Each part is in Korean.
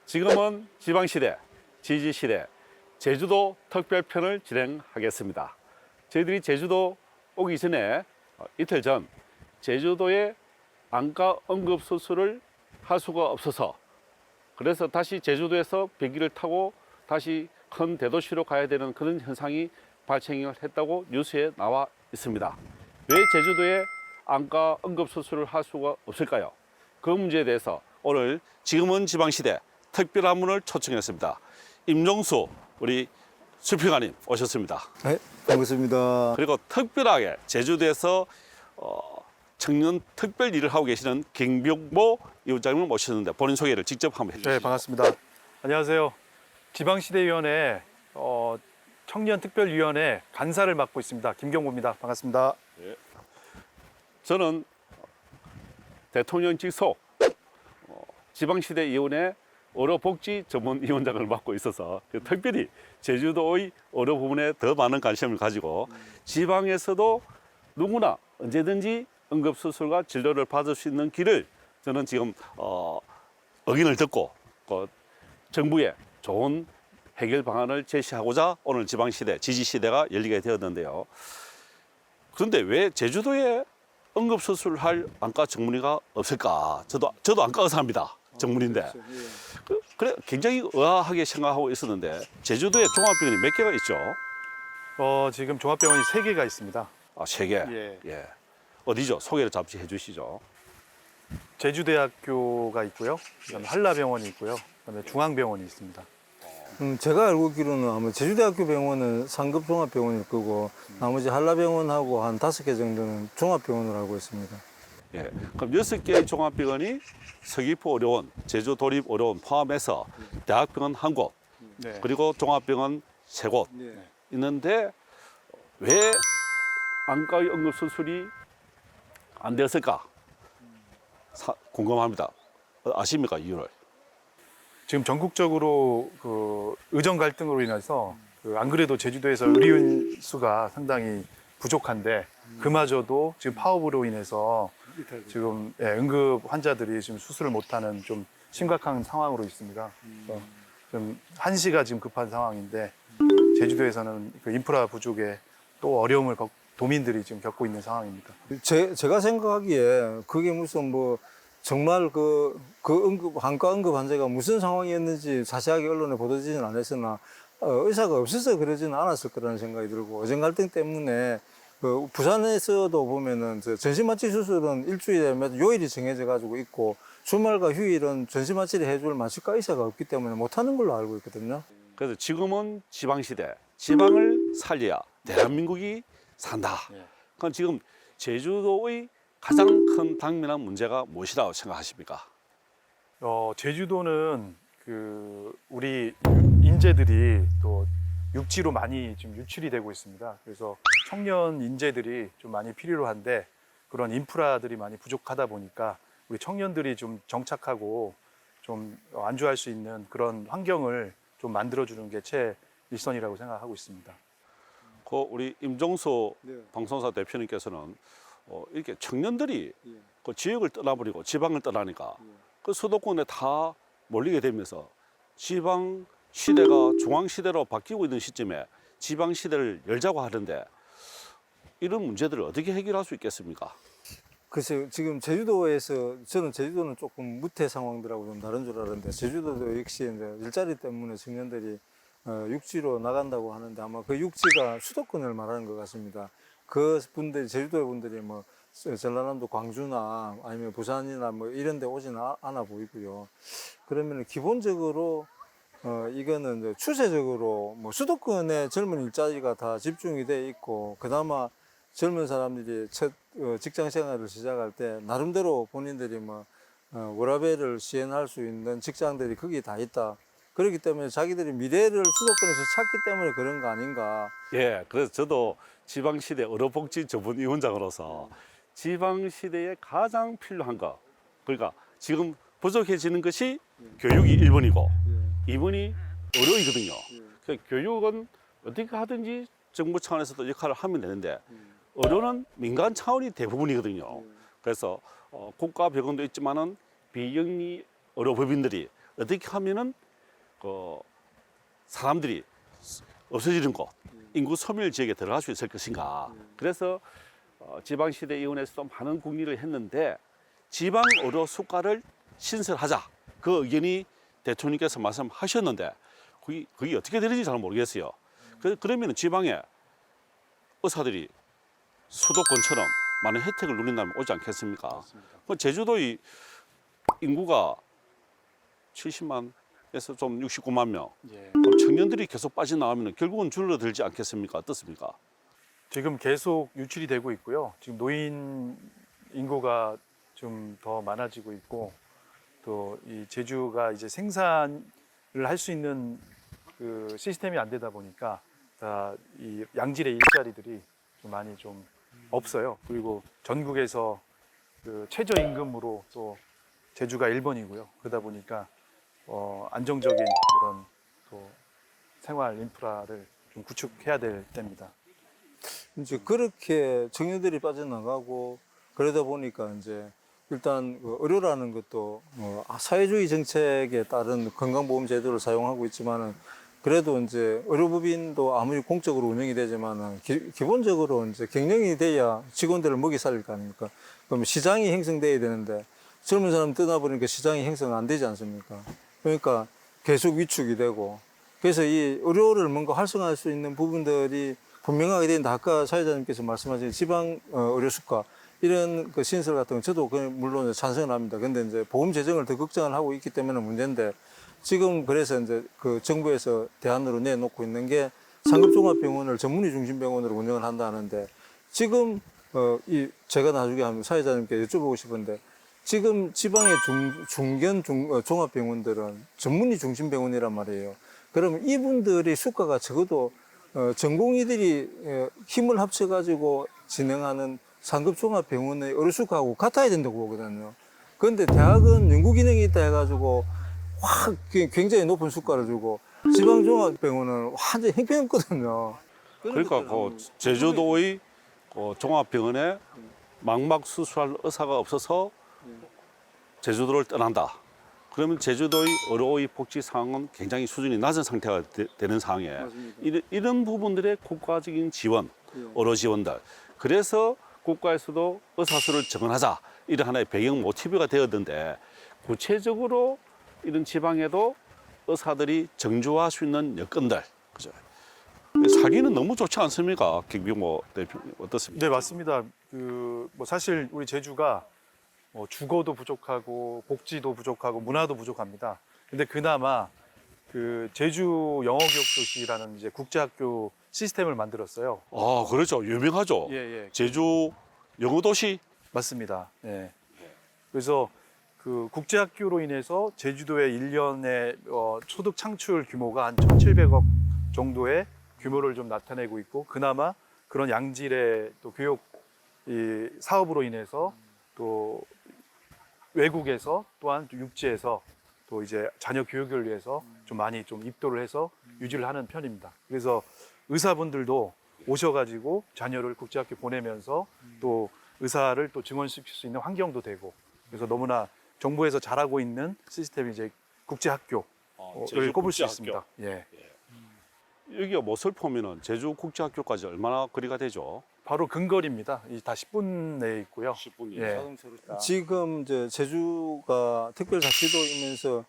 지금은 지방시대, 지지시대, 제주도 특별편을 진행하겠습니다. 저희들이 제주도 오기 전에 이틀 전 제주도에 안과 응급수술을 할 수가 없어서 그래서 다시 제주도에서 비행기를 타고 다시 큰 대도시로 가야 되는 그런 현상이 발생을 했다고 뉴스에 나와 있습니다. 왜 제주도에 안과 응급수술을 할 수가 없을까요? 그 문제에 대해서 오늘 지금은 지방시대 특별한 분을 초청했습니다. 임종수 우리 수평관님 오셨습니다. 네, 반갑습니다. 그리고 특별하게 제주도에서 청년 특별 일을 하고 계시는 김병보 위원장님을 모셨는데 본인 소개를 직접 한번 해주시죠. 네, 반갑습니다. 안녕하세요. 지방시대위원회 청년특별위원회 간사를 맡고 있습니다. 김경보입니다. 반갑습니다. 저는 대통령 직속 지방시대위원회 의료복지 전문위원장을 맡고 있어서 특별히 제주도의 의료 부분에 더 많은 관심을 가지고 지방에서도 누구나 언제든지 응급수술과 진료를 받을 수 있는 길을 저는 지금 의견을 듣고 정부에 좋은 해결 방안을 제시하고자 오늘 지방시대, 지지시대가 열리게 되었는데요. 그런데 왜 제주도에 응급수술을 할 안과 전문의가 없을까? 저도 안과 의사입니다. 전문인데. 그래 굉장히 의아하게 생각하고 있었는데 제주도에 종합병원이 몇 개가 있죠? 지금 종합병원이 3개가 있습니다. 아, 3개? 예. 어디죠? 소개를 잠시 해주시죠. 제주대학교가 있고요. 그다음에 한라병원이 있고요. 그다음에 중앙병원이 있습니다. 제가 알고 있기로는 아마 제주대학교 병원은 상급 종합병원일 거고 나머지 한라병원하고 한 5개 정도는 종합병원으로 알고 있습니다. 예. 그럼 6개의 종합병원이 서귀포 의료원, 제주 도립 의료원 포함해서 대학병원 1곳, 네. 그리고 종합병원 3곳 있는데 왜 안과의 응급수술이 안 되었을까? 궁금합니다. 아십니까, 이유를? 지금 전국적으로 의정 갈등으로 인해서 안 그래도 제주도에서 의료인 수가 상당히 부족한데 그마저도 지금 파업으로 인해서 지금 응급 환자들이 지금 수술을 못하는 좀 심각한 상황으로 있습니다. 그래서 좀 한시가 지금 급한 상황인데 제주도에서는 그 인프라 부족에 또 어려움을 도민들이 지금 겪고 있는 상황입니다. 제가 생각하기에 그게 무슨 뭐 정말 그 안과 응급 환자가 무슨 상황이었는지 자세하게 언론에 보도되지는 않았으나 의사가 없어서 그러지는 않았을 거라는 생각이 들고 의정 갈등 때문에 부산에서도 보면은 전신마취 수술은 일주일에 요일이 정해져 가지고 있고 주말과 휴일은 전신마취를 해줄 마취과 의사가 없기 때문에 못하는 걸로 알고 있거든요. 그래서 지금은 지방시대, 지방을 살려야 대한민국이 산다. 그럼 지금 제주도의 가장 큰 당면한 문제가 무엇이라고 생각하십니까? 제주도는 우리 인재들이 또 육지로 많이 지금 유출이 되고 있습니다. 그래서 청년 인재들이 좀 많이 필요로 한데 그런 인프라들이 많이 부족하다 보니까 우리 청년들이 좀 정착하고 좀 안주할 수 있는 그런 환경을 좀 만들어주는 게 최일선이라고 생각하고 있습니다. 우리 임종수 방송사 대표님께서는 이렇게 청년들이 그 지역을 떠나버리고 지방을 떠나니까 그 수도권에 다 몰리게 되면서 지방 시대가 중앙 시대로 바뀌고 있는 시점에 지방 시대를 열자고 하는데 이런 문제들을 어떻게 해결할 수 있겠습니까? 글쎄요, 지금 제주도에서 저는 제주도는 조금 무태 상황들하고 좀 다른 줄 알았는데 제주도도 역시 이제 일자리 때문에 청년들이 육지로 나간다고 하는데 아마 그 육지가 수도권을 말하는 것 같습니다. 그 분들이 제주도 분들이 뭐 전라남도 광주나 아니면 부산이나 뭐 이런 데 오지는 않아 보이고요. 그러면 기본적으로 이거는 이제 추세적으로 뭐 수도권에 젊은 일자리가 다 집중이 돼 있고 그나마 젊은 사람들이 첫 직장 생활을 시작할 때 나름대로 본인들이 뭐 워라밸을 시행할 수 있는 직장들이 거기 다 있다. 그렇기 때문에 자기들이 미래를 수도권에서 찾기 때문에 그런 거 아닌가. 예, 그래서 저도 지방시대 의료복지 전문위원장으로서 지방시대에 가장 필요한 거, 그러니까 지금 부족해지는 것이 교육이 1번이고 2번이 의료이거든요. 그래서 교육은 어떻게 하든지 정부 차원에서도 역할을 하면 되는데 의료는 민간 차원이 대부분이거든요. 그래서 국가병원도 있지만은 비영리 의료법인들이 어떻게 하면은 그 사람들이 없어지는 곳, 인구 소멸 지역에 들어갈 수 있을 것인가. 그래서 지방시대위원회에서도 많은 국리를 했는데 지방 의료 수가를 신설하자. 그 의견이 대통령께서 말씀하셨는데 그게 어떻게 되는지 잘 모르겠어요. 그러면 지방에 의사들이 수도권처럼 많은 혜택을 누린다면 오지 않겠습니까? 그 제주도의 인구가 70만에서 좀 69만 명. 예. 그럼 청년들이 계속 빠져나가면 결국은 줄어들지 않겠습니까? 어떻습니까? 지금 계속 유출이 되고 있고요. 지금 노인 인구가 좀 더 많아지고 있고 또 이 제주가 이제 생산을 할 수 있는 그 시스템이 안 되다 보니까 다 이 양질의 일자리들이 좀 많이 좀 없어요. 그리고 전국에서 그 최저임금으로 또 제주가 1번이고요. 그러다 보니까 안정적인 그런 또 생활 인프라를 좀 구축해야 될 때입니다. 이제 그렇게 청년들이 빠져나가고 그러다 보니까 이제 일단 그 의료라는 것도 사회주의 정책에 따른 건강보험 제도를 사용하고 있지만은 그래도 이제 의료법인도 아무리 공적으로 운영이 되지만은 기본적으로 이제 경영이 돼야 직원들을 먹이 살릴 거 아닙니까? 그럼 시장이 형성돼야 되는데 젊은 사람 떠나버리니까 시장이 형성 안 되지 않습니까? 그러니까 계속 위축이 되고 그래서 이 의료를 뭔가 활성화할 수 있는 부분들이 분명하게 되는데 아까 사회자님께서 말씀하신 지방 의료 수가 이런 그 신설 같은 건 저도 물론 찬성을 합니다. 근데 이제 보험 재정을 더 걱정을 하고 있기 때문에 문제인데 지금 그래서 이제 그 정부에서 대안으로 내놓고 있는 게 상급종합병원을 전문의 중심병원으로 운영을 한다는데 지금 제가 나중에 한번 사회자님께 여쭤보고 싶은데 지금 지방의 중견 종합병원들은 전문의 중심병원이란 말이에요. 그러면 이분들이 수가가 적어도 전공의들이 힘을 합쳐가지고 진행하는 상급종합병원의 의료수가하고 같아야 된다고 보거든요. 그런데 대학은 연구기능이 있다 해가지고 확 굉장히 높은 수가를 주고 지방종합병원은 완전히 형편없거든요. 그러니까 그 제주도의 종합병원에 망막 수술할 의사가 없어서 제주도를 떠난다. 그러면 제주도의 의료의 복지 상황은 굉장히 수준이 낮은 상태가 되는 상황에 이런 부분들의 국가적인 지원, 의료 지원들. 그래서 국가에서도 의사수를 정원하자 이런 하나의 배경 모티브가 되었는데 구체적으로 이런 지방에도 의사들이 정주화할 수 있는 여건들, 그죠? 사기는 너무 좋지 않습니까, 김병모 대표님 어떻습니까? 네, 맞습니다. 뭐 사실 우리 제주가 주거도 부족하고 복지도 부족하고 문화도 부족합니다. 근데 그나마 그 제주 영어교육도시라는 이제 국제학교 시스템을 만들었어요. 아, 그렇죠. 유명하죠. 예. 제주 영어도시. 맞습니다. 예. 그래서 그 국제학교로 인해서 제주도의 1년의 소득 창출 규모가 한 1,700억 정도의 규모를 좀 나타내고 있고 그나마 그런 양질의 또 교육 이 사업으로 인해서 또 외국에서 또한 또 육지에서 또 이제 자녀 교육을 위해서 좀 많이 좀 입도를 해서 유지를 하는 편입니다. 그래서 의사분들도 오셔가지고 자녀를 국제학교 보내면서 또 의사를 또 증원시킬 수 있는 환경도 되고 그래서 너무나 정부에서 잘하고 있는 시스템이 이제 국제학교를 꼽을 수 있습니다. 예. 여기가 못을 보면은 제주 국제학교까지 얼마나 거리가 되죠? 바로 근거리입니다. 다 10분 내에 있고요. 10분이요. 예. 지금 이제 제주가 특별자치도이면서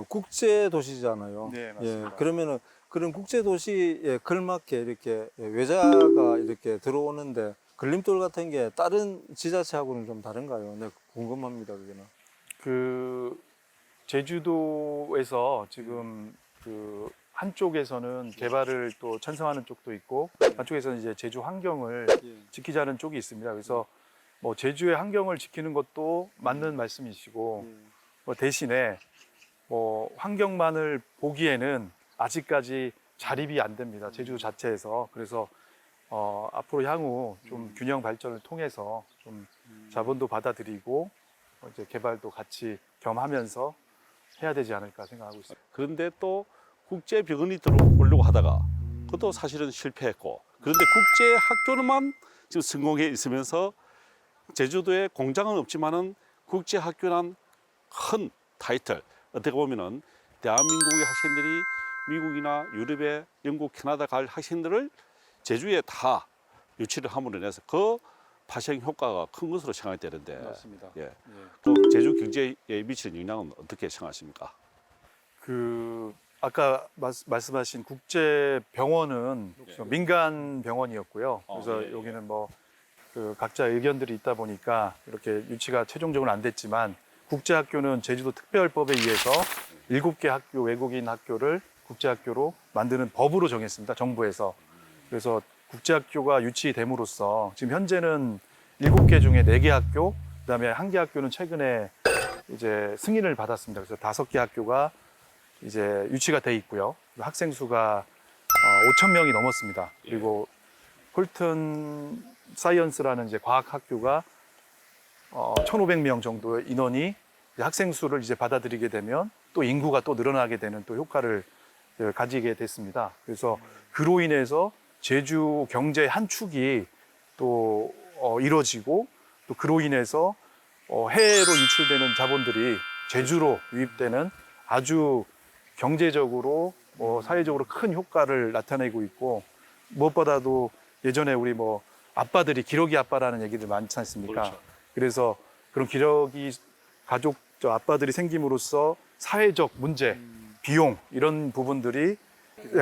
국제 도시잖아요. 네, 맞습니다. 예, 그러면은 그런 국제 도시에 걸맞게 이렇게 외자가 이렇게 들어오는데 걸림돌 같은 게 다른 지자체하고는 좀 다른가요? 네, 궁금합니다, 그게는. 그 제주도에서 지금 그 한쪽에서는 개발을 또 찬성하는 쪽도 있고 한쪽에서는 이제 제주 환경을 지키자는 쪽이 있습니다. 그래서 뭐 제주의 환경을 지키는 것도 맞는 말씀이시고 뭐 대신에 뭐 환경만을 보기에는 아직까지 자립이 안 됩니다. 제주 자체에서. 그래서 앞으로 향후 좀 균형 발전을 통해서 좀 자본도 받아들이고 이제 개발도 같이 겸하면서 해야 되지 않을까 생각하고 있습니다. 그런데 또 국제병원이 들어오려고 하다가 그것도 사실은 실패했고 그런데 국제학교만 지금 성공해 있으면서 제주도에 공장은 없지만은 국제학교란 큰 타이틀 어떻게 보면은 대한민국의 학생들이 미국이나 유럽에 영국, 캐나다 갈 학생들을 제주에 다 유치를 함으로 인해서 그 파생 효과가 큰 것으로 생각이 되는데 맞습니다. 예. 그 제주 경제에 미치는 영향은 어떻게 생각하십니까? 그 아까 말씀하신 국제병원은 민간 병원이었고요. 그래서 여기는 뭐 그 각자 의견들이 있다 보니까 이렇게 유치가 최종적으로 안 됐지만 국제학교는 제주도 특별법에 의해서 7개 학교, 외국인 학교를 국제학교로 만드는 법으로 정했습니다. 정부에서. 그래서 국제학교가 유치됨으로써 지금 현재는 7개 중에 4개 학교, 그다음에 1개 학교는 최근에 이제 승인을 받았습니다. 그래서 5개 학교가 이제 유치가 돼 있고요. 학생 수가 5천 명이 넘었습니다. 그리고 홀튼 사이언스라는 이제 과학 학교가 1,500명 정도의 인원이 이제 학생 수를 이제 받아들이게 되면 또 인구가 또 늘어나게 되는 또 효과를 가지게 됐습니다. 그래서 그로 인해서 제주 경제의 한 축이 또 이루어지고 또 그로 인해서 해외로 유출되는 자본들이 제주로 유입되는 아주 경제적으로 사회적으로 큰 효과를 나타내고 있고 무엇보다도 예전에 우리 뭐 아빠들이 기러기 아빠라는 얘기들 많지 않습니까? 그렇죠. 그래서 그런 기러기 가족 아빠들이 생김으로써 사회적 문제, 비용 이런 부분들이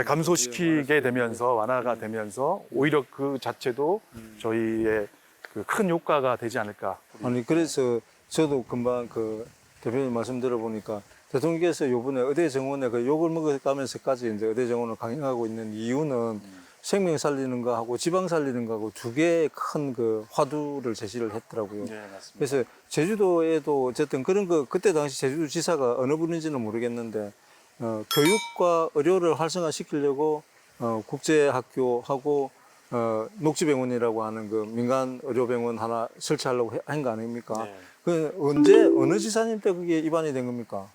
감소시키게 되면서 완화가 되면서 오히려 그 자체도 저희의 그 큰 효과가 되지 않을까. 아니 그래서 저도 금방 그 대표님 말씀 들어보니까 대통령께서 요번에 의대 정원에 그 욕을 먹어가면서까지 이제 의대 정원을 강행하고 있는 이유는 생명 살리는 거하고 지방 살리는 거하고 두 개의 큰 그 화두를 제시를 했더라고요. 네, 맞습니다. 그래서 제주도에도 어쨌든 그런 거 그때 당시 제주도지사가 어느 분인지는 모르겠는데 교육과 의료를 활성화시키려고 국제학교하고 녹지병원이라고 하는 그 민간 의료병원 하나 설치하려고 한 거 아닙니까? 네. 그 언제 어느 지사님 때 그게 입안이 된 겁니까?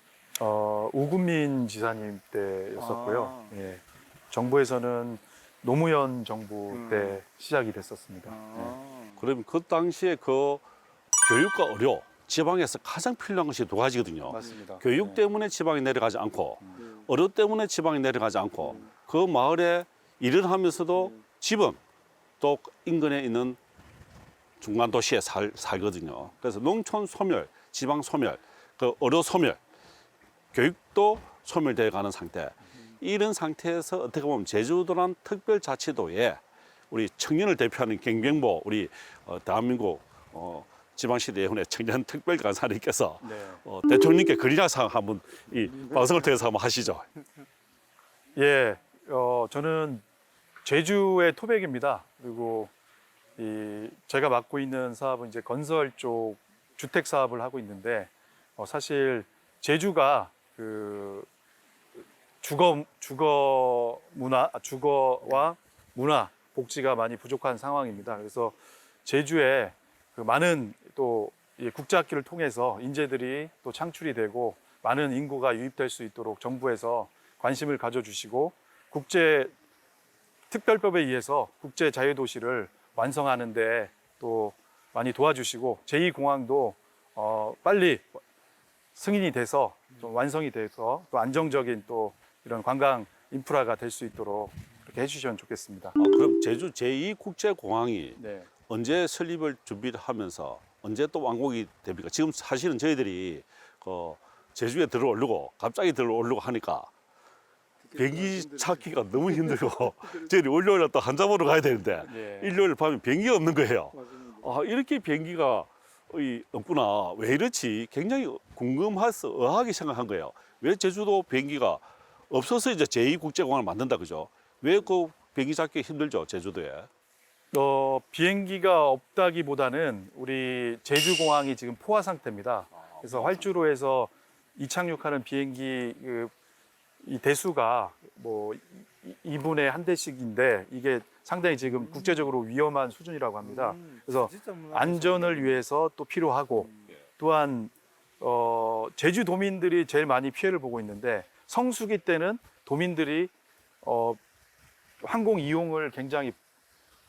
우금민 지사님 때였었고요. 예. 정부에서는 노무현 정부 때 시작이 됐었습니다. 그러면 그 당시에 그 교육과 의료 지방에서 가장 필요한 것이 두 가지거든요. 맞습니다. 교육 때문에 지방이 내려가지 않고 의료 때문에 지방이 내려가지 않고 그 마을에 일을 하면서도 집은 또 인근에 있는 중간 도시에 살거든요. 그래서 농촌 소멸, 지방 소멸, 그 의료 소멸, 교육도 소멸되어 가는 상태. 이런 상태에서 어떻게 보면 제주도란 특별자치도에 우리 청년을 대표하는 경병보 우리 대한민국 지방시대의원의 청년 특별간사님께서 네. 대통령님께 건의사항 한번 이 방송을 통해서 한번 하시죠. 예, 저는 제주의 토백입니다. 그리고 제가 맡고 있는 사업은 이제 건설 쪽 주택 사업을 하고 있는데 사실 제주가 그 주거와 문화, 복지가 많이 부족한 상황입니다. 그래서 제주에 그 많은 또 국제학교를 통해서 인재들이 또 창출이 되고 많은 인구가 유입될 수 있도록 정부에서 관심을 가져주시고 국제 특별법에 의해서 국제 자유도시를 완성하는데 또 많이 도와주시고 제2공항도 빨리 승인이 돼서 좀 완성이 돼서 또 안정적인 또 이런 관광 인프라가 될 수 있도록 그렇게 해주시면 좋겠습니다. 그럼 제주 제2국제공항이 네. 언제 설립을 준비를 하면서 언제 또 완공이 됩니까? 지금 사실은 저희들이 제주에 들어오려고 갑자기 들어오려고 하니까 비행기 찾기가 너무 힘들고 저희들이 월요일에 또 한자보러 가야 되는데 네. 일요일 밤에 비행기가 없는 거예요. 이렇게 비행기가 없구나. 왜 이렇지? 굉장히 궁금해서 의아하게 생각한 거예요. 왜 제주도 비행기가 없어서 이제 제2국제공항을 만든다 그죠? 왜 그 비행기 잡기 힘들죠, 제주도에? 비행기가 없다기보다는 우리 제주공항이 지금 포화 상태입니다. 그래서 활주로에서 이착륙하는 비행기 이 대수가 뭐 2분에 한 대씩인데 이게 상당히 지금 국제적으로 위험한 수준이라고 합니다. 그래서 안전을 위해서 또 필요하고 또한 제주 도민들이 제일 많이 피해를 보고 있는데 성수기 때는 도민들이 항공 이용을 굉장히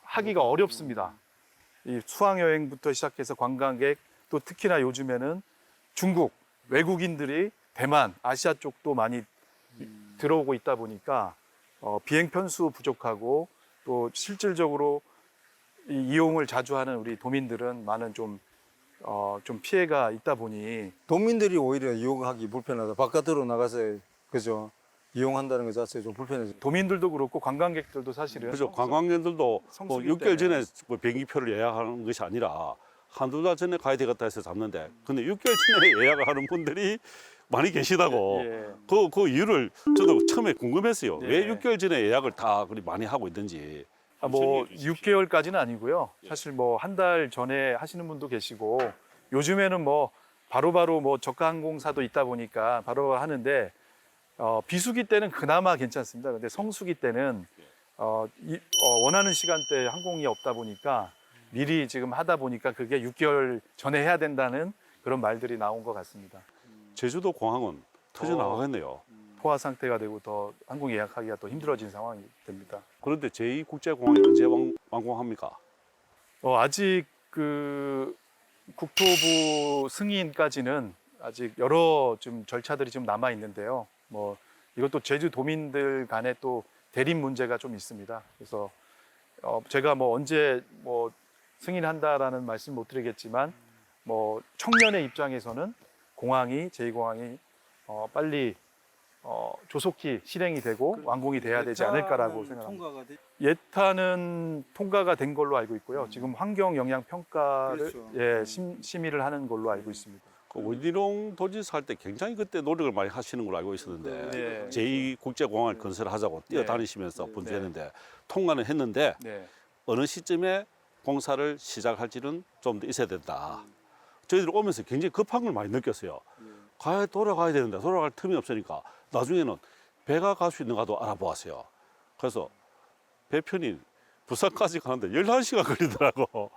하기가 어렵습니다. 이 수학여행부터 시작해서 관광객 또 특히나 요즘에는 중국 외국인들이 대만, 아시아 쪽도 많이 들어오고 있다 보니까 비행 편수 부족하고 또 실질적으로 이용을 자주 하는 우리 도민들은 많은 좀 피해가 있다 보니 도민들이 오히려 이용하기 불편하다. 바깥으로 나가서 그죠 이용한다는 것 자체가 좀 불편해져. 도민들도 그렇고 관광객들도 사실은 그죠. 관광객들도 뭐 성수기 6개월 전에 때문에. 뭐 비행기표를 예약하는 것이 아니라 한두 달 전에 가야 되겠다 해서 잡는데 근데 6개월 전에 예약을 하는 분들이 많이 계시다고 예. 그 이유를 저도 처음에 궁금했어요. 왜 예. 6개월 전에 예약을 다 그리 많이 하고 있는지. 뭐 6개월까지는 아니고요. 사실 뭐 한 달 전에 하시는 분도 계시고 요즘에는 뭐 바로바로 뭐 저가 항공사도 있다 보니까 바로 하는데 비수기 때는 그나마 괜찮습니다. 근데 성수기 때는 원하는 시간대에 항공이 없다 보니까 미리 지금 하다 보니까 그게 6개월 전에 해야 된다는 그런 말들이 나온 것 같습니다. 제주도 공항은 터져 나가겠네요. 포화 상태가 되고 더 항공 예약하기가 더 힘들어진 상황이 됩니다. 그런데 제2국제공항이 언제 완공합니까? 아직 그 국토부 승인까지는 아직 여러 좀 절차들이 좀 남아 있는데요. 뭐 이것도 제주 도민들 간에 또 대립 문제가 좀 있습니다. 그래서 제가 뭐 언제 뭐 승인한다라는 말씀 못 드리겠지만 뭐 청년의 입장에서는 제2공항이 빨리 조속히 실행이 되고 완공이 돼야 되지 않을까라고 생각합니다. 통과가 돼? 예타는 통과가 된 걸로 알고 있고요. 지금 환경 영향 평가를 그렇죠. 심의를 하는 걸로 알고 있습니다. 그 원희룡 도지사 할 때 굉장히 그때 노력을 많이 하시는 걸로 알고 있었는데 네. 제2국제공항을 건설하자고 뛰어다니시면서 네. 분주했는데 통과는 했는데 네. 어느 시점에 공사를 시작할지는 좀 더 있어야 된다. 저희들 오면서 굉장히 급한 걸 많이 느꼈어요. 돌아가야 되는데 돌아갈 틈이 없으니까 나중에는 배가 갈 수 있는가도 알아보았어요. 그래서 배편이 부산까지 가는데 11시간 걸리더라고.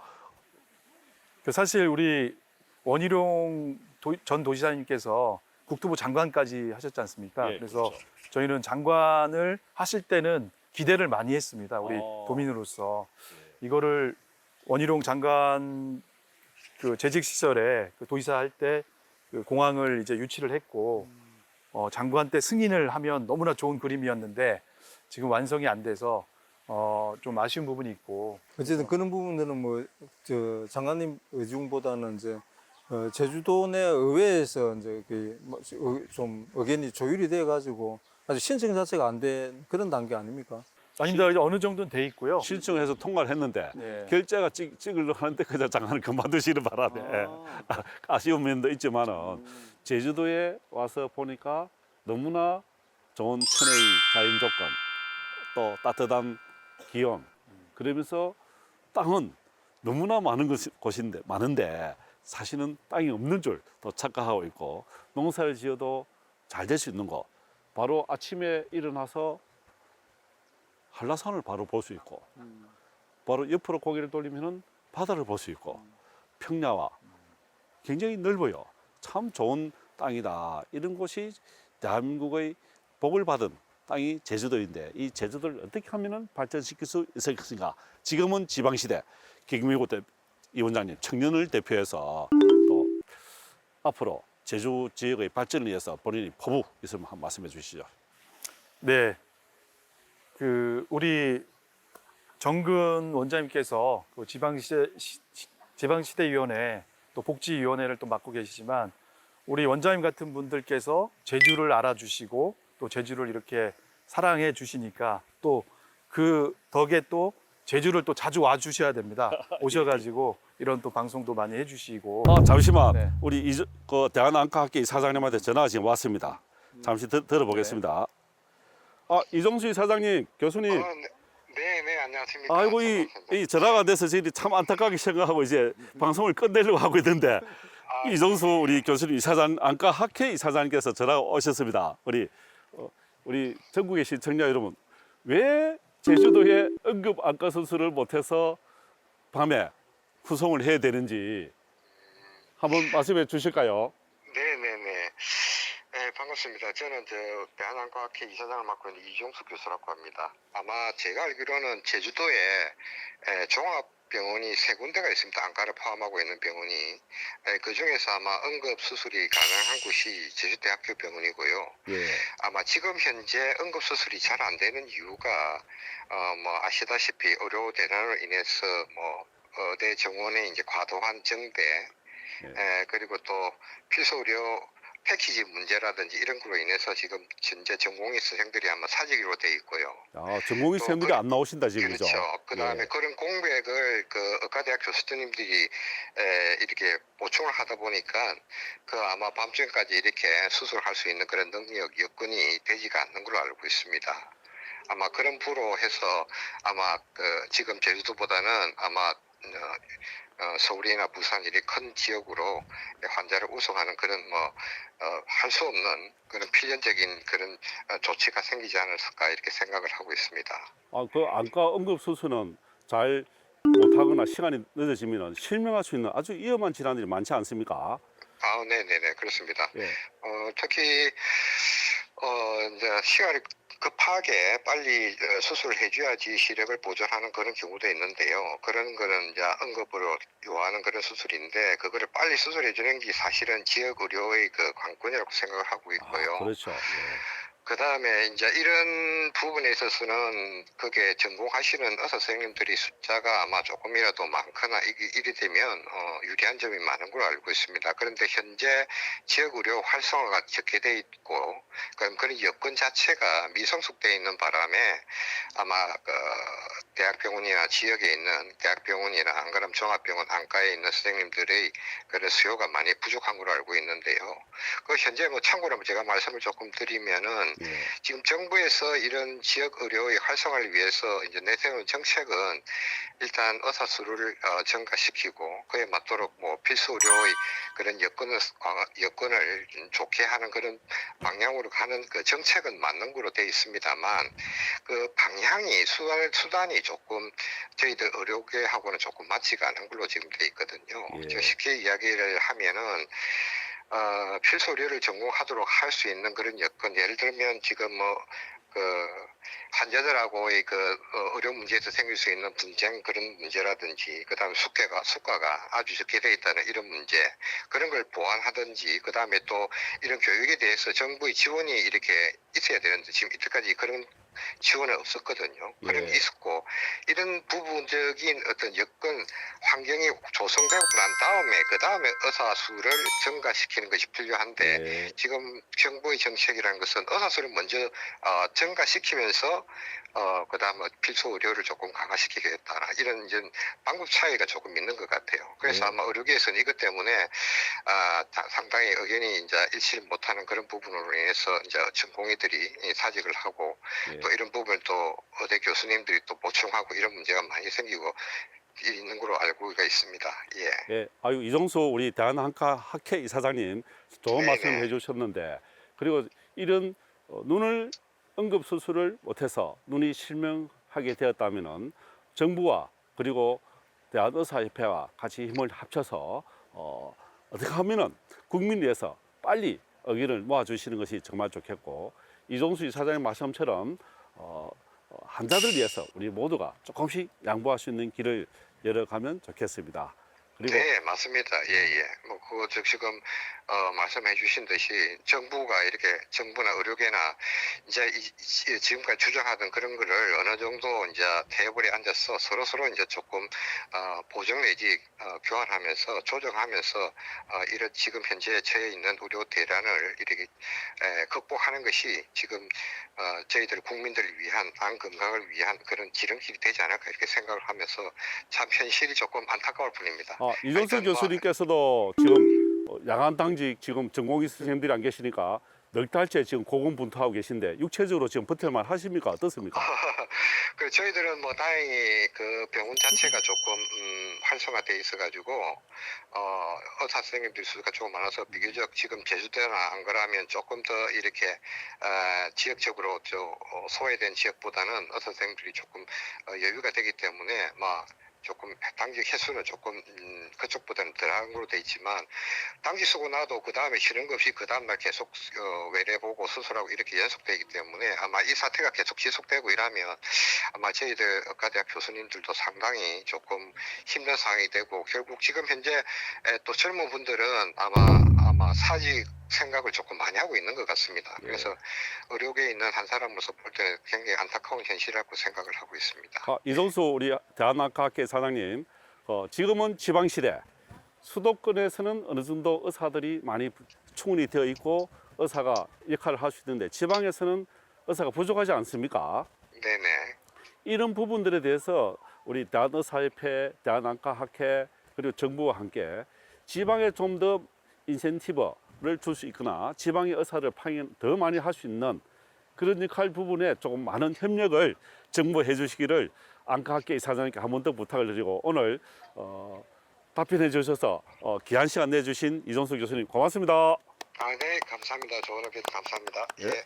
사실 우리 원희룡 전 도지사님께서 국토부 장관까지 하셨지 않습니까? 예, 그래서 그렇죠. 저희는 장관을 하실 때는 기대를 많이 했습니다. 우리 도민으로서. 이거를 원희룡 장관 그 재직 시절에 그 도지사 할 때 그 공항을 이제 유치를 했고 장관 때 승인을 하면 너무나 좋은 그림이었는데 지금 완성이 안 돼서 좀 아쉬운 부분이 있고 어쨌든 그런 부분들은 뭐 장관님 의중보다는 이제 제주도 내 의회에서 이제 좀 의견이 조율이 돼 가지고 아직 신청 자체가 안 된 그런 단계 아닙니까? 아닙니다. 이제 어느 정도는 돼 있고요. 신청해서 통과를 했는데 네. 결제가 찍으려고 하는데 그냥 장관을 그만두시는 바람에 아쉬운 면도 있지만은 제주도에 와서 보니까 너무나 좋은 천혜의 자연 조건 또 따뜻한 기온 그러면서 땅은 너무나 많은 곳인데 많은데 사실은 땅이 없는 줄 더 착각하고 있고 농사를 지어도 잘 될 수 있는 거 바로 아침에 일어나서 한라산을 바로 볼 수 있고 바로 옆으로 고개를 돌리면은 바다를 볼 수 있고 평야와 굉장히 넓어요. 참 좋은 땅이다. 이런 곳이 대한민국의 복을 받은 땅이 제주도인데 이 제주도를 어떻게 하면은 발전시킬 수 있을 것인가? 지금은 지방시대 김기국 위원장님 청년을 대표해서 또 앞으로 제주 지역의 발전을 위해서 본인이 포부 있으면 한 말씀해 주시죠. 네. 우리 정근 원장님께서 그 지방시대위원회 또 복지위원회를 또 맡고 계시지만 우리 원장님 같은 분들께서 제주를 알아주시고 또 제주를 이렇게 사랑해 주시니까 또 그 덕에 또 제주를 또 자주 와 주셔야 됩니다. 오셔가지고 이런 또 방송도 많이 해주시고. 잠시만 네. 우리 그 대한안과학회 이사장님한테 전화가 지금 왔습니다. 잠시 들어보겠습니다. 이종수 이사장님, 교수님. 네, 안녕하십니까. 아이고 이 전화가 돼서 저희들이 참 안타깝게 생각하고 이제 방송을 끝내려고 하고 있는데 이종수 우리 교수님 이사장 안과학회 이사장님께서 전화가 오셨습니다. 우리 전국의 시청자 여러분, 왜 제주도에 응급 안과 수술을 못해서 밤에 후송을 해야 되는지 한번 말씀해 주실까요? 네네네. 네, 반갑습니다. 저는 대한안과학회 이사장을 맡고 있는 이종수 교수라고 합니다. 아마 제가 알기로는 제주도에 종합병원이 세 군데가 있습니다. 안과를 포함하고 있는 병원이. 그 중에서 아마 응급수술이 가능한 곳이 제주대학교 병원이고요. 예. 아마 지금 현재 응급수술이 잘 안 되는 이유가 뭐 아시다시피 의료 대란으로 인해서 뭐 의대 정원의 이제 과도한 정대, 그리고 또 필수 의료 패키지 문제라든지 이런 거로 인해서 지금 현재 전공의 선생들이 아마 사직으로 돼 있고요. 아, 전공의 또 선생들이 안 나오신다 지금 그죠? 그렇죠. 그다음에 예. 그런 공백을 그 의과대학 교수님들이 이렇게 보충을 하다 보니까 그 아마 밤중까지 이렇게 수술할 수 있는 그런 능력 여건이 되지가 않는 걸로 알고 있습니다. 아마 그런 부로 해서 아마 그 지금 제주도보다는 아마 서울이나 부산 이렇게 큰 지역으로 환자를 우송하는 그런 뭐 할 수 없는 그런 필연적인 그런 조치가 생기지 않을까 이렇게 생각을 하고 있습니다. 아, 그 안과 응급 수술은 잘 못하거나 시간이 늦어지면 실명할 수 있는 아주 위험한 질환들이 많지 않습니까? 아, 네네네 그렇습니다. 예. 특히 이제 시간이 급하게 빨리 수술을 해줘야지 시력을 보존하는 그런 경우도 있는데요. 그런 거는 이제 응급으로 요하는 그런 수술인데 그거를 빨리 수술해주는 게 사실은 지역 의료의 그 관건이라고 생각을 하고 있고요. 아, 그렇죠. 예. 그 다음에 이제 이런 부분에 있어서는 그게 전공하시는 의사 선생님들이 숫자가 아마 조금이라도 많거나 이리 되면 유리한 점이 많은 걸로 알고 있습니다. 그런데 현재 지역 의료 활성화가 적게 돼 있고 그럼 그런 여건 자체가 미성숙돼 있는 바람에 아마 그 대학병원이나 지역에 있는 대학병원이나 안 그러면 종합병원 안과에 있는 선생님들의 그런 수요가 많이 부족한 걸로 알고 있는데요. 그 현재 뭐 참고로 제가 말씀을 조금 드리면은 예. 지금 정부에서 이런 지역 의료의 활성화를 위해서 이제 내세운 정책은 일단 의사 수를 증가시키고 그에 맞도록 뭐 필수 의료의 그런 여건을 좋게 하는 그런 방향으로 가는 그 정책은 맞는 거로 돼 있습니다만 그 방향이 수단이 조금 저희들 의료계하고는 조금 맞지가 않은 걸로 지금 돼 있거든요. 예. 즉 쉽게 이야기를 하면은 필수 의료를 전공하도록 할 수 있는 그런 여건, 예를 들면 지금 뭐 그 환자들하고의 그 의료 문제에서 생길 수 있는 분쟁 그런 문제라든지, 그다음에 숙가가 아주 적게 돼 있다는 이런 문제, 그런 걸 보완하든지, 그다음에 또 이런 교육에 대해서 정부의 지원이 이렇게 있어야 되는데 지금 이때까지 그런 지원은 없었거든요. 그런 게 예. 있었고, 이런 부분적인 어떤 여건 환경이 조성되고 난 다음에 그 다음에 의사 수를 증가시키는 것이 필요한데 예. 지금 정부의 정책이라는 것은 의사 수를 먼저 증가시키면서 그다음에 필수 의료를 조금 강화시키겠다, 이런 이제 방법 차이가 조금 있는 것 같아요. 그래서 예. 아마 의료계에서는 이것 때문에 상당히 의견이 이제 일치를 못하는 그런 부분으로 인해서 이제 전공의들이 사직을 하고 예. 또 이런 부분을 또 의대 교수님들이 또 보충하고 이런 문제가 많이 생기고 있는 걸로 알고가 있습니다. 예. 예, 아유 이종수 우리 대한안과학회 이사장님 좋은 네네. 말씀을 해주셨는데, 그리고 이런 눈을 응급 수술을 못해서 눈이 실명하게 되었다면은 정부와 그리고 대한의사협회와 같이 힘을 합쳐서 어떻게 하면은 국민 위해서 빨리 의견을 모아주시는 것이 정말 좋겠고, 이종수 이사장님 말씀처럼 환자들 위해서 우리 모두가 조금씩 양보할 수 있는 길을 열어가면 좋겠습니다. 그리고 네, 맞습니다. 예, 예. 뭐, 그거 지금, 말씀해 주신 듯이 정부나 의료계나 지금까지 주장하던 그런 거를 어느 정도 이제 테이블에 앉아서 서로 이제 조금, 보정 내지, 교환하면서 조정하면서, 이런 지금 현재 처해 있는 의료 대란을 이렇게, 극복하는 것이 지금, 저희들 국민들을 위한, 안 건강을 위한 그런 지름길이 되지 않을까 이렇게 생각을 하면서 참 현실이 조금 안타까울 뿐입니다. 이종수 하여튼 뭐, 교수님께서도 지금 양안 당직 지금 전공의 선생님들이 안 계시니까 넉 달째 지금 고군분투하고 계신데 육체적으로 지금 버틸만 하십니까? 어떻습니까? 그 저희들은 뭐 다행히 그 병원 자체가 조금 활성화돼 있어가지고 의사 선생님들 수가 조금 많아서 비교적 지금 제주도나 안 그러면 조금 더 이렇게 지역적으로 소외된 지역보다는 의사 선생님들이 조금 여유가 되기 때문에 뭐 조금 당직 횟수는 조금 그쪽보다는 덜한 걸로 돼 있지만 당직 쓰고 나도 그 다음에 쉬는 것 없이 그 다음날 계속 외래 보고 수술하고 이렇게 연속되기 때문에 아마 이 사태가 계속 지속되고 이러면 아마 저희들 의과대학 교수님들도 상당히 조금 힘든 상황이 되고 결국 지금 현재 또 젊은 분들은 아마 사직 생각을 조금 많이 하고 있는 것 같습니다. 그래서 의료계에 있는 한 사람으로서 볼 때는 굉장히 안타까운 현실이라고 생각을 하고 있습니다. 이종수 우리 대한의학회 사장님, 지금은 지방시대, 수도권에서는 어느 정도 의사들이 많이 충분히 되어 있고 의사가 역할을 할 수 있는데 지방에서는 의사가 부족하지 않습니까? 네네. 이런 부분들에 대해서 우리 대한의사협회, 대한안과학회 그리고 정부와 함께 지방에 좀 더 인센티브를 줄 수 있거나 지방의 의사를 파견 더 많이 할 수 있는 그런 역할 부분에 조금 많은 협력을 정부해 주시기를 안과학계 이사장님께 한 번 더 부탁을 드리고 오늘 답변해 주셔서 귀한 시간 내주신 이종수 교수님 고맙습니다. 네, 감사합니다. 좋은 의견 감사합니다. 예. 예.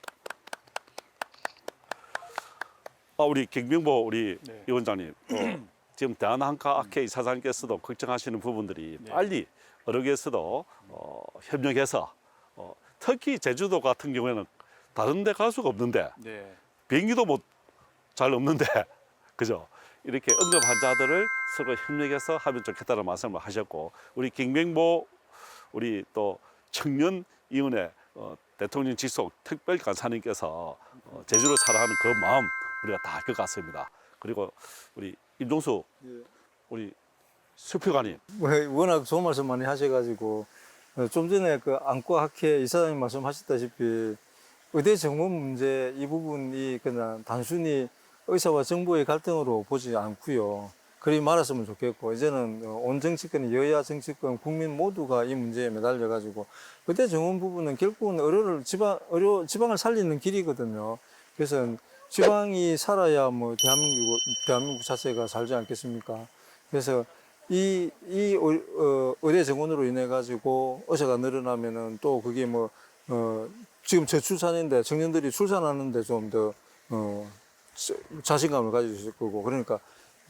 우리 김병보 우리 네. 위원장님, 지금 대한안과학회 이사장님께서도 걱정하시는 부분들이 빨리 의료계에서도 협력해서 특히 제주도 같은 경우에는 다른 데 갈 수가 없는데 네. 비행기도 잘 없는데 그죠? 이렇게 응급 환자들을 서로 협력해서 하면 좋겠다는 말씀을 하셨고 우리 김병보 우리 또 청년위원회 대통령 직속 특별간사님께서 제주를 사랑하는 그 마음 우리가 다 알 것 같습니다. 그리고 우리 임종수 우리 수표관님 워낙 좋은 말씀 많이 하셔가지고 좀 전에 그 안과학회 이사장님 말씀하셨다시피 의대 정원 문제 이 부분이 그냥 단순히 의사와 정부의 갈등으로 보지 않고요. 그리 말았으면 좋겠고 이제는 온 정치권, 여야 정치권, 국민 모두가 이 문제에 매달려가지고 의대 정원 부분은 결국은 지방을 살리는 길이거든요. 그래서 지방이 살아야 뭐 대한민국 자체가 살지 않겠습니까? 그래서 이 의대 정원으로 인해 가지고 의사가 늘어나면은 또 그게 지금 저출산인데 청년들이 출산하는데 좀 더 자신감을 가지실 거고 그러니까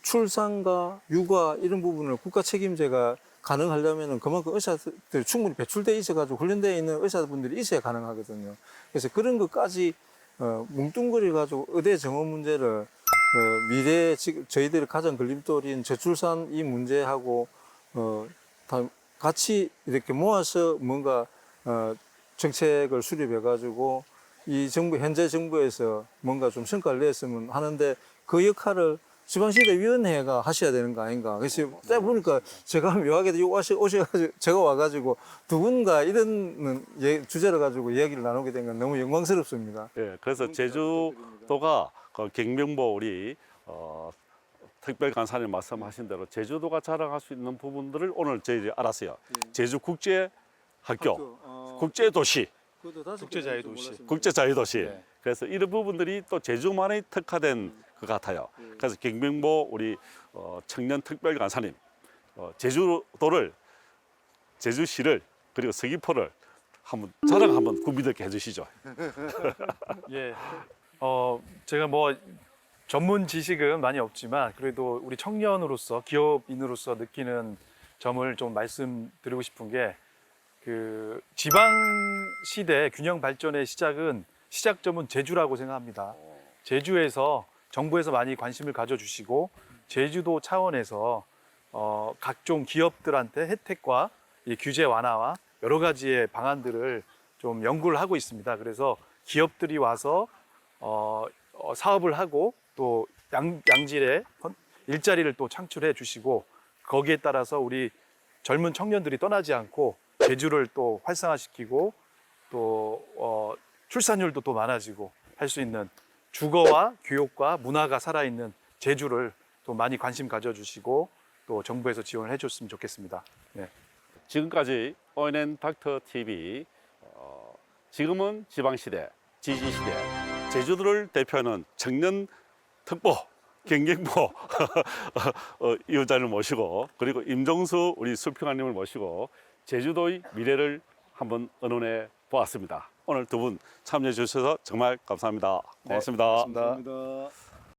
출산과 육아 이런 부분을 국가 책임제가 가능하려면은 그만큼 의사들 충분히 배출돼 있어가지고 훈련되어 있는 의사분들이 있어야 가능하거든요. 그래서 그런 것까지 뭉뚱그려 가지고 의대 정원 문제를 미래 저희들의 가장 걸림돌인 저출산 이 문제하고 다 같이 이렇게 모아서 뭔가 정책을 수립해 가지고 이 현재 정부에서 뭔가 좀 성과를 냈으면 하는데 그 역할을 지방시대위원회가 하셔야 되는 거 아닌가. 그래서 딱 보니까 제가 묘하게 오셔가지고 제가 와가지고 두 분과 이런 주제를 가지고 이야기를 나누게 된 건 너무 영광스럽습니다. 예, 그래서 제주도가 그 경명보 우리 특별간사님 말씀하신 대로 제주도가 자랑할 수 있는 부분들을 오늘 저희들이 알았어요. 제주국제학교, 국제도시, 국제자유도시. 국제자유도시. 네. 그래서 이런 부분들이 또 제주만의 특화된 것 같아요. 그래서 경명보 우리 청년 특별간사님, 제주시를 그리고 서귀포를 한번 자랑 한번 국민들께 해주시죠. 예. 제가 뭐 전문 지식은 많이 없지만 그래도 우리 청년으로서 기업인으로서 느끼는 점을 좀 말씀드리고 싶은 게 그 지방 시대 균형 발전의 시작점은 제주라고 생각합니다. 제주에서 정부에서 많이 관심을 가져주시고 제주도 차원에서 각종 기업들한테 혜택과 이 규제 완화와 여러 가지의 방안들을 좀 연구를 하고 있습니다. 그래서 기업들이 와서 사업을 하고 또 양질의 일자리를 또 창출해 주시고 거기에 따라서 우리 젊은 청년들이 떠나지 않고 제주를 또 활성화시키고 또 출산율도 또 많아지고 할 수 있는 주거와 교육과 문화가 살아있는 제주를 또 많이 관심 가져주시고 또 정부에서 지원을 해줬으면 좋겠습니다. 네. 지금까지 ONN 닥터 TV 지금은 지방시대, 지지시대, 제주도를 대표하는 청년 특보 경경보 위원장을 모시고 그리고 임종수 우리 수평관님을 모시고 제주도의 미래를 한번 의논해 보았습니다. 오늘 두 분 참여해 주셔서 정말 감사합니다. 고맙습니다. 네, 고맙습니다. 감사합니다.